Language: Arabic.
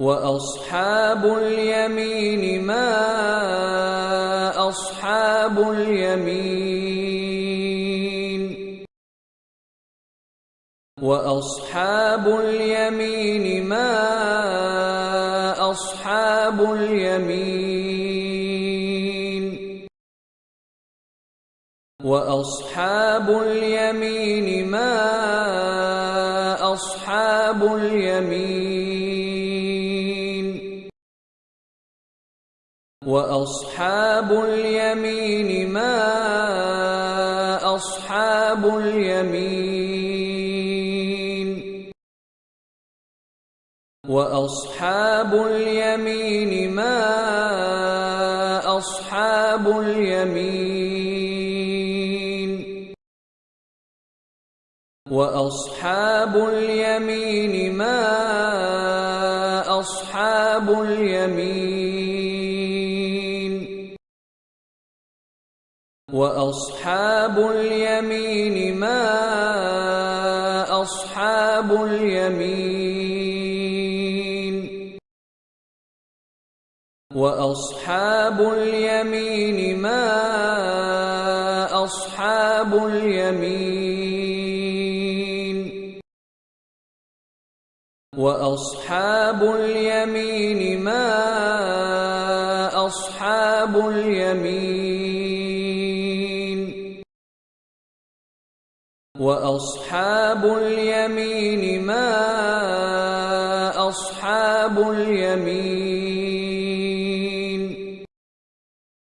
وأصحاب اليمين ما أصحاب اليمين وأصحاب اليمين ما أصحاب اليمين وأصحاب اليمين ما أصحاب اليمين وأصحاب اليمين ما أصحاب اليمين وأصحاب اليمين ما أصحاب اليمين وأصحاب اليمين ما أصحاب اليمين وأصحاب اليمين ما أصحاب اليمين وأصحاب اليمين ما أصحاب اليمين وأصحاب اليمين ما أصحاب اليمين وأصحاب اليمين ما أصحاب اليمين